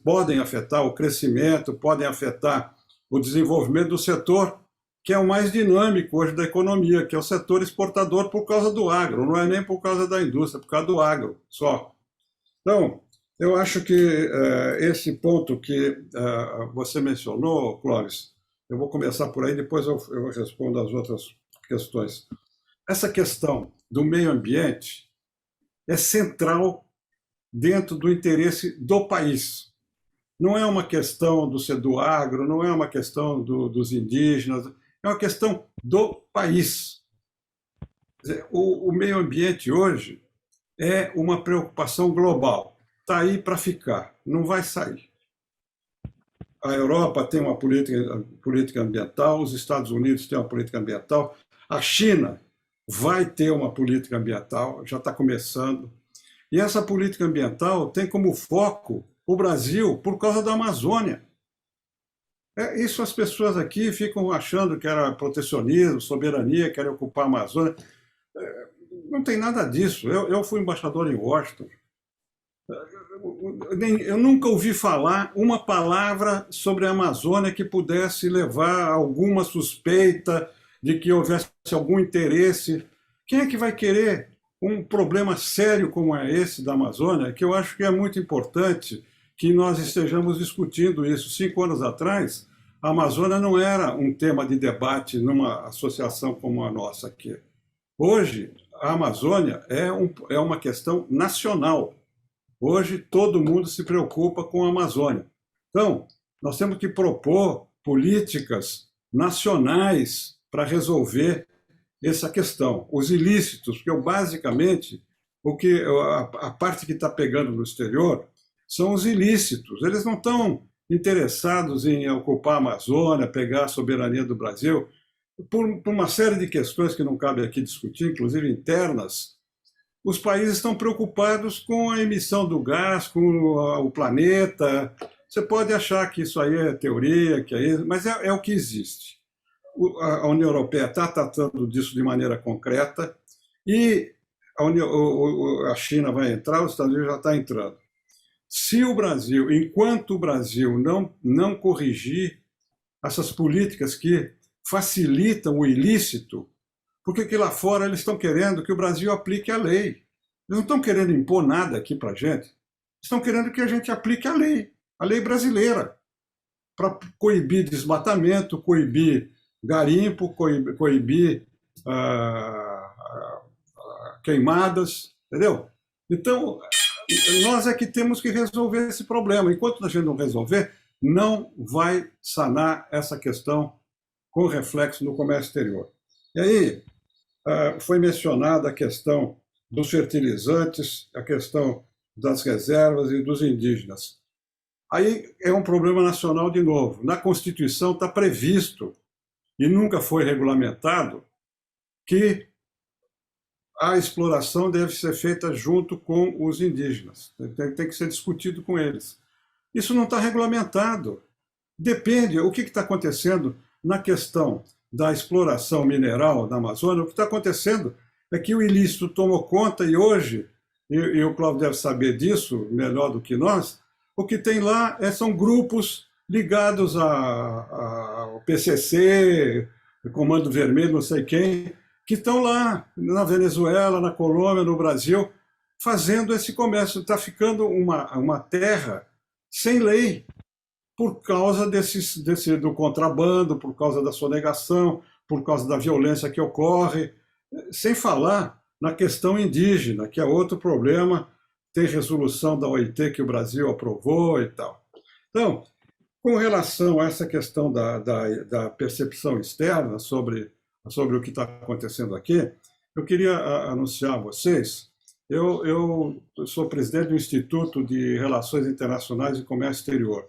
podem afetar o crescimento, podem afetar o desenvolvimento do setor que é o mais dinâmico hoje da economia, que é o setor exportador por causa do agro, não é nem por causa da indústria, é por causa do agro só. Então, eu acho que esse ponto que você mencionou, Clóvis, eu vou começar por aí, depois eu respondo as outras questões. Essa questão do meio ambiente é central dentro do interesse do país. Não é uma questão do agro, não é uma questão dos indígenas, é uma questão do país. O meio ambiente hoje é uma preocupação global. Está aí para ficar, não vai sair. A Europa tem uma política ambiental, os Estados Unidos têm uma política ambiental, a China vai ter uma política ambiental, já está começando. E essa política ambiental tem como foco o Brasil por causa da Amazônia. Isso as pessoas aqui ficam achando que era protecionismo, soberania, querem ocupar a Amazônia. Não tem nada disso. Eu fui embaixador em Washington. Eu nunca ouvi falar uma palavra sobre a Amazônia que pudesse levar a alguma suspeita de que houvesse algum interesse. Quem é que vai querer um problema sério como é esse da Amazônia, que eu acho que é muito importante que nós estejamos discutindo isso. 5 anos atrás, a Amazônia não era um tema de debate numa associação como a nossa aqui. Hoje, a Amazônia é uma questão nacional. Hoje, todo mundo se preocupa com a Amazônia. Então, nós temos que propor políticas nacionais para resolver essa questão. Os ilícitos, porque basicamente a parte que está pegando no exterior são os ilícitos. Eles não estão interessados em ocupar a Amazônia, pegar a soberania do Brasil, por uma série de questões que não cabe aqui discutir, inclusive internas. Os países estão preocupados com a emissão do gás, com o planeta. Você pode achar que isso aí é teoria, que é isso, mas é o que existe. A União Europeia está tratando disso de maneira concreta e a China vai entrar, os Estados Unidos já está entrando. Se o Brasil, enquanto o Brasil não corrigir essas políticas que facilitam o ilícito, porque que lá fora eles estão querendo que o Brasil aplique a lei. Eles não estão querendo impor nada aqui para a gente. Estão querendo que a gente aplique a lei brasileira, para coibir desmatamento, coibir garimpo, coibir queimadas, entendeu? Então, nós é que temos que resolver esse problema. Enquanto a gente não resolver, não vai sanar essa questão com reflexo no comércio exterior. E aí, foi mencionada a questão dos fertilizantes, a questão das reservas e dos indígenas. Aí é um problema nacional de novo. Na Constituição está previsto, e nunca foi regulamentado, que a exploração deve ser feita junto com os indígenas. Tem que ser discutido com eles. Isso não está regulamentado. Depende, o que está acontecendo na questão da exploração mineral na Amazônia, o que está acontecendo é que o ilícito tomou conta e hoje, e o Cláudio deve saber disso melhor do que nós, o que tem lá são grupos ligados ao PCC, Comando Vermelho, não sei quem, que estão lá na Venezuela, na Colômbia, no Brasil, fazendo esse comércio. Está ficando uma terra sem lei, por causa do contrabando, por causa da sonegação, por causa da violência que ocorre, sem falar na questão indígena, que é outro problema, tem resolução da OIT que o Brasil aprovou e tal. Então, com relação a essa questão da percepção externa sobre o que está acontecendo aqui, eu queria anunciar a vocês, eu sou presidente do Instituto de Relações Internacionais e Comércio Exterior.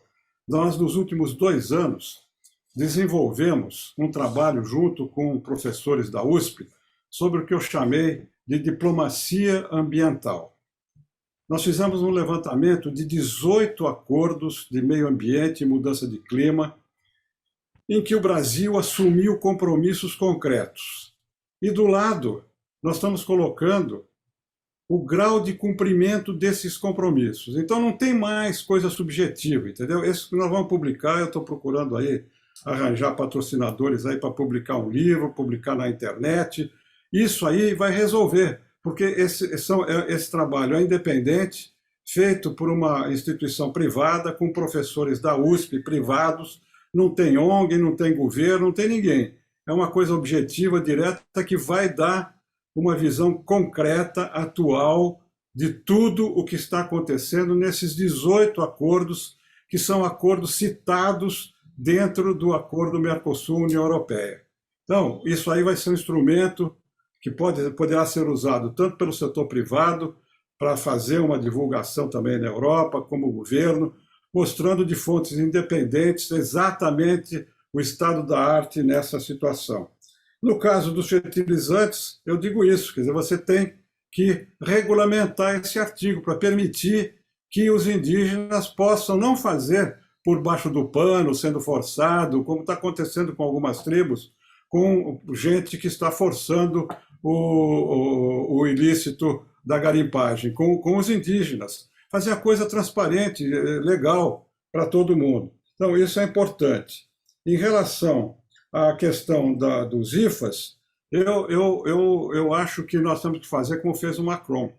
Nós, nos últimos 2 anos, desenvolvemos um trabalho junto com professores da USP sobre o que eu chamei de diplomacia ambiental. Nós fizemos um levantamento de 18 acordos de meio ambiente e mudança de clima, em que o Brasil assumiu compromissos concretos. E do lado, nós estamos colocando o grau de cumprimento desses compromissos. Então não tem mais coisa subjetiva, entendeu? Esse que nós vamos publicar, eu estou procurando aí arranjar patrocinadores aí para publicar um livro, publicar na internet. Isso aí vai resolver, porque esse trabalho é independente, feito por uma instituição privada, com professores da USP privados, não tem ONG, não tem governo, não tem ninguém. É uma coisa objetiva, direta, que vai dar uma visão concreta, atual, de tudo o que está acontecendo nesses 18 acordos, que são acordos citados dentro do acordo Mercosul-União Europeia. Então, isso aí vai ser um instrumento que poderá ser usado tanto pelo setor privado, para fazer uma divulgação também na Europa, como o governo, mostrando de fontes independentes exatamente o estado da arte nessa situação. No caso dos fertilizantes, eu digo isso, quer dizer, você tem que regulamentar esse artigo para permitir que os indígenas possam não fazer por baixo do pano, sendo forçado, como está acontecendo com algumas tribos, com gente que está forçando o ilícito da garimpagem, com os indígenas. Fazer a coisa transparente, legal para todo mundo. Então, isso é importante. Em relação à questão dos IFAs, eu acho que nós temos que fazer como fez o Macron.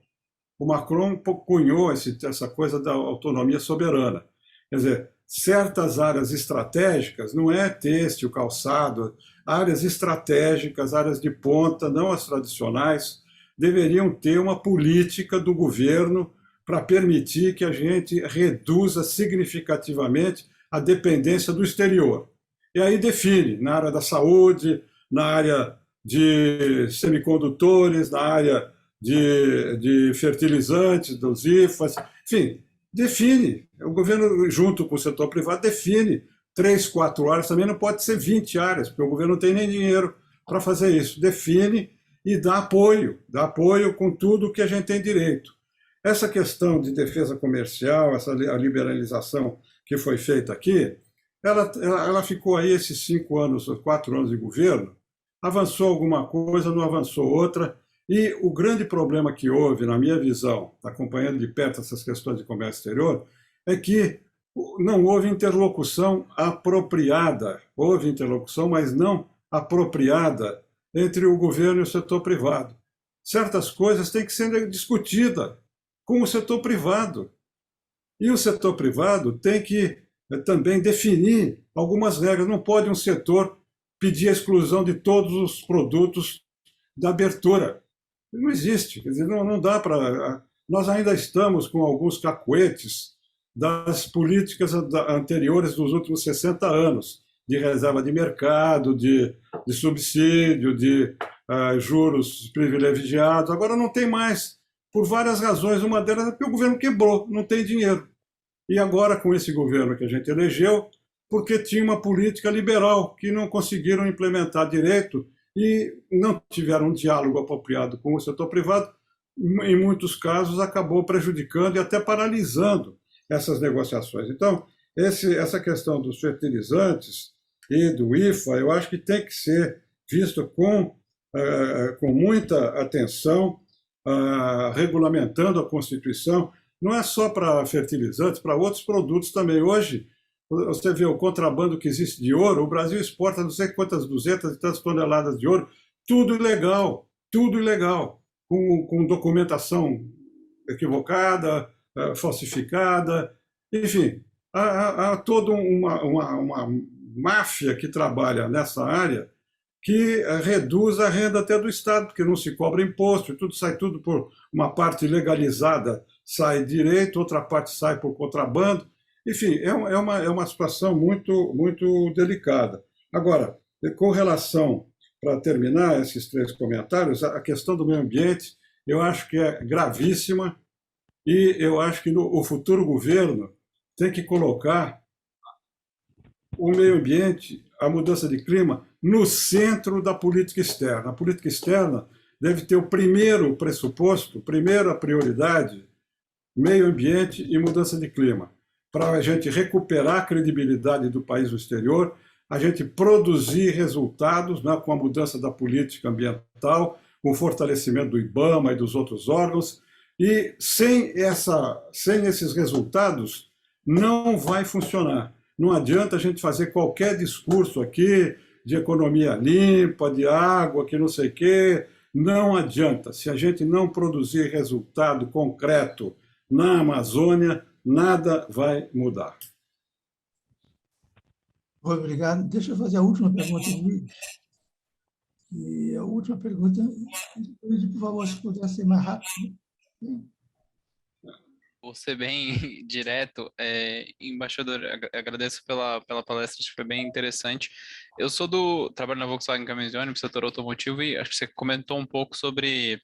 O Macron cunhou essa coisa da autonomia soberana. Quer dizer, certas áreas estratégicas, não é têxtil, calçado, áreas estratégicas, áreas de ponta, não as tradicionais, deveriam ter uma política do governo para permitir que a gente reduza significativamente a dependência do exterior. E aí define, na área da saúde, na área de semicondutores, na área de fertilizantes, dos IFAs, enfim, Define. O governo, junto com o setor privado, define 3, 4 áreas, também não pode ser 20 áreas, porque o governo não tem nem dinheiro para fazer isso. Define e dá apoio com tudo que a gente tem direito. Essa questão de defesa comercial, a liberalização que foi feita aqui, ela ficou aí esses 5 anos, 4 anos de governo, avançou alguma coisa, não avançou outra, e o grande problema que houve, na minha visão, acompanhando de perto essas questões de comércio exterior, é que não houve interlocução apropriada. Houve interlocução, mas não apropriada entre o governo e o setor privado. Certas coisas têm que ser discutidas com o setor privado. E o setor privado tem que também definir algumas regras. Não pode um setor pedir a exclusão de todos os produtos da abertura. Não existe. Quer dizer, não dá para. Nós ainda estamos com alguns cacuetes das políticas anteriores dos últimos 60 anos, de reserva de mercado, de subsídio, de juros privilegiados. Agora não tem mais, por várias razões. Uma delas é porque o governo quebrou, não tem dinheiro. E agora, com esse governo que a gente elegeu, porque tinha uma política liberal que não conseguiram implementar direito e não tiveram um diálogo apropriado com o setor privado, em muitos casos acabou prejudicando e até paralisando essas negociações. Então, essa questão dos fertilizantes e do IFA, eu acho que tem que ser visto com muita atenção, regulamentando a Constituição. Não é só para fertilizantes, para outros produtos também. Hoje, você vê o contrabando que existe de ouro, o Brasil exporta não sei quantas, 200 e tantas toneladas de ouro, tudo ilegal, com documentação equivocada, falsificada, enfim, há toda uma máfia que trabalha nessa área que reduz a renda até do Estado, porque não se cobra imposto, sai tudo por uma parte legalizada, sai direito, outra parte sai por contrabando. Enfim, é uma situação muito, muito delicada. Agora, com relação, para terminar esses 3 comentários, a questão do meio ambiente, eu acho que é gravíssima e eu acho que o futuro governo tem que colocar o meio ambiente, a mudança de clima, no centro da política externa. A política externa deve ter o primeiro pressuposto, primeira prioridade, meio ambiente e mudança de clima, para a gente recuperar a credibilidade do país no exterior, a gente produzir resultados, né, com a mudança da política ambiental, com o fortalecimento do IBAMA e dos outros órgãos, e sem esses resultados não vai funcionar. Não adianta a gente fazer qualquer discurso aqui de economia limpa, de água, que não sei o quê. Não adianta. Se a gente não produzir resultado concreto na Amazônia, nada vai mudar. Obrigado. Deixa eu fazer a última pergunta aqui. E a última pergunta, por favor, se puder ser mais rápido. Vou ser bem direto. Embaixador, agradeço pela palestra, acho que foi bem interessante. Eu trabalho na Volkswagen Caminhões e Ônibus, setor automotivo, e acho que você comentou um pouco sobre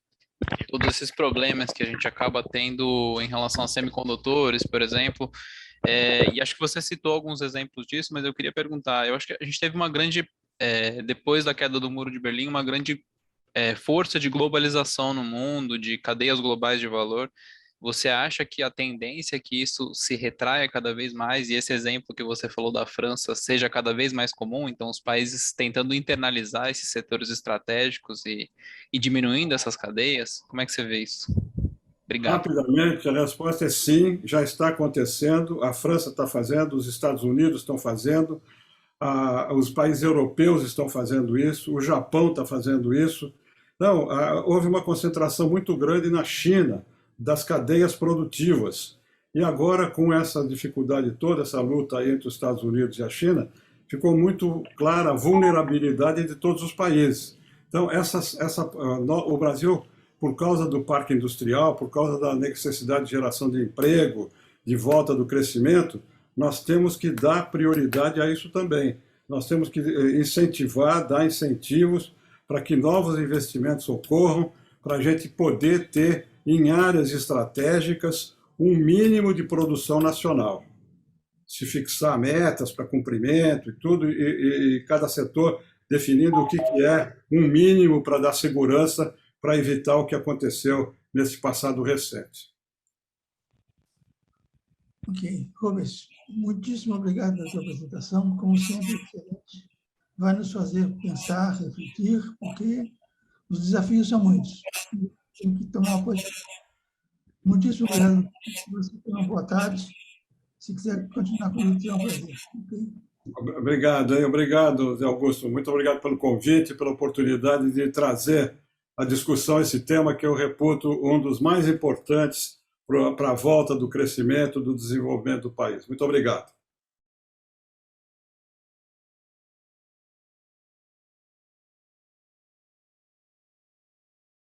todos esses problemas que a gente acaba tendo em relação a semicondutores, por exemplo, e acho que você citou alguns exemplos disso, mas eu queria perguntar, eu acho que a gente teve uma grande, depois da queda do Muro de Berlim, uma grande força de globalização no mundo, de cadeias globais de valor. Você acha que a tendência é que isso se retraia cada vez mais e esse exemplo que você falou da França seja cada vez mais comum? Então, os países tentando internalizar esses setores estratégicos e diminuindo essas cadeias? Como é que você vê isso? Obrigado. Rapidamente, a resposta é sim, já está acontecendo. A França está fazendo, os Estados Unidos estão fazendo, os países europeus estão fazendo isso, o Japão está fazendo isso. Não, houve uma concentração muito grande na China das cadeias produtivas. E agora, com essa dificuldade toda, essa luta entre os Estados Unidos e a China, ficou muito clara a vulnerabilidade de todos os países. Então, o Brasil, por causa do parque industrial, por causa da necessidade de geração de emprego, de volta do crescimento, nós temos que dar prioridade a isso também. Nós temos que incentivar, dar incentivos para que novos investimentos ocorram, para a gente poder ter em áreas estratégicas um mínimo de produção nacional. Se fixar metas para cumprimento e tudo, e cada setor definindo o que é um mínimo para dar segurança, para evitar o que aconteceu nesse passado recente. Ok. Rubens, muitíssimo obrigado pela sua apresentação, como sempre, excelente. Vai nos fazer pensar, refletir, porque os desafios são muitos. Tem que tomar uma posição. Muitíssimo obrigado. Você tenha uma boa tarde. Se quiser continuar comigo, é um prazer. Okay? Obrigado, hein? Obrigado, Zé Augusto. Muito obrigado pelo convite, pela oportunidade de trazer à discussão esse tema que eu reputo um dos mais importantes para a volta do crescimento, do desenvolvimento do país. Muito obrigado.